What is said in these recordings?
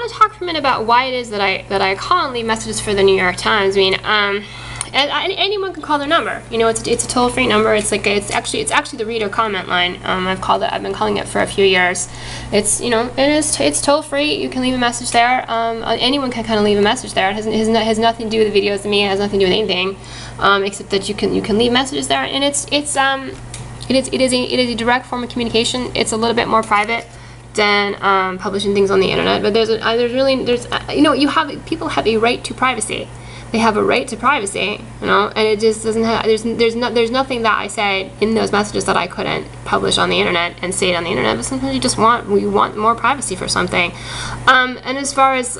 want to talk for a minute about why it is that I call and leave messages for the New York Times. I mean, anyone can call their number. You know, it's a toll-free number. It's like it's actually the reader comment line. I've been calling it for a few years. It's, you know, it's toll-free. You can leave a message there. Anyone can kind of leave a message there. It has nothing to do with the videos of me. It has nothing to do with anything, except that you can leave messages there, and it is a direct form of communication. It's a little bit more private than publishing things on the internet. But people have a right to privacy. They have a right to privacy, you know, and it just doesn't have, there's nothing that I say in those messages that I couldn't publish on the internet and say it on the internet. But sometimes you want more privacy for something. And as far as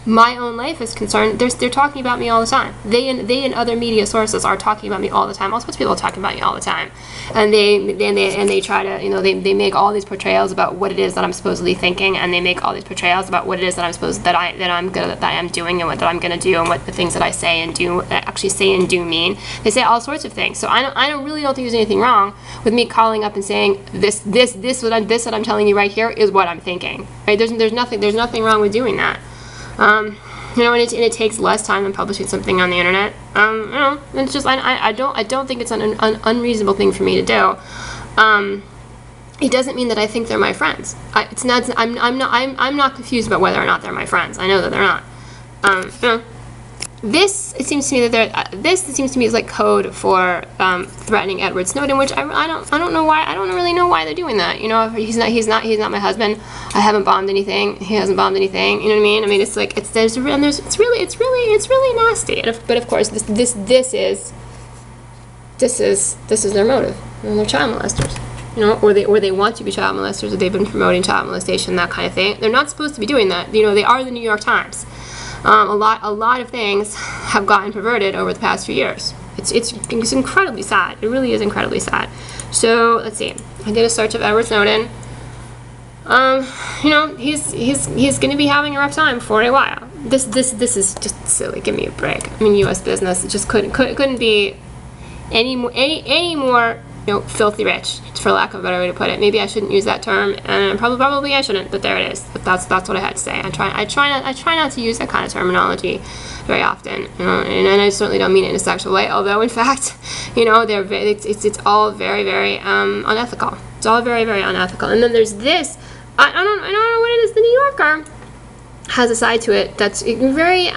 my own life is concerned, they're talking about me all the time. They and other media sources are talking about me all the time. All sorts of people are talking about me all the time, and they try to, you know, they make all these portrayals about what it is that I'm supposedly thinking, and they make all these portrayals about what it is that I am doing and what that I'm gonna do, and what the things that I say and do actually say and do mean. They say all sorts of things. So I don't think there's anything wrong with me calling up and saying this what I'm telling you right here is what I'm thinking. Right? There's nothing wrong with doing that. You know, and it takes less time than publishing something on the internet. You know, it's just I don't think it's an unreasonable thing for me to do. It doesn't mean that I think they're my friends. I'm not confused about whether or not they're my friends. I know that they're not. You know, it seems to me is like code for threatening Edward Snowden, which I don't know why. I don't really know why they're doing that. You know, he's not my husband. I haven't bombed anything. He hasn't bombed anything. You know what I mean? I mean, it's like it's really nasty. But of course, this is their motive. And they're child molesters. You know, or they want to be child molesters, or they've been promoting child molestation, that kind of thing. They're not supposed to be doing that. You know, they are the New York Times. A lot of things have gotten perverted over the past few years. It's incredibly sad. It really is incredibly sad. So let's see. I did a search of Edward Snowden. You know, he's going to be having a rough time for a while. This is just silly. Give me a break. I mean, U.S. business just couldn't be any more, you know, filthy rich, for lack of a better way to put it. Maybe I shouldn't use that term, and probably I shouldn't, but there it is. But that's what I had to say. I try not to use that kind of terminology very often, you know, and I certainly don't mean it in a sexual way. Although, in fact, you know, it's all very unethical. It's all very unethical. And then there's this. I don't know what it is. The New Yorker has a side to it that's very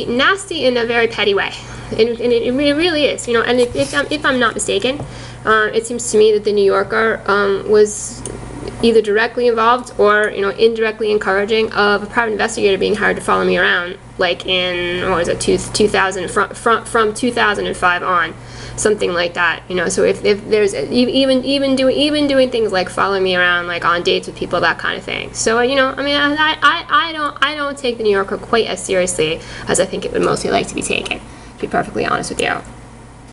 nasty in a very petty way. It really is, you know. And if I'm not mistaken, it seems to me that the New Yorker was either directly involved or, you know, indirectly encouraging of a private investigator being hired to follow me around, like in, what was it, 2000 from 2005 on, something like that, you know. So if there's even doing things like following me around, like on dates with people, that kind of thing. So, you know, I mean, I don't take the New Yorker quite as seriously as I think it would mostly like to be taken, to be perfectly honest with you.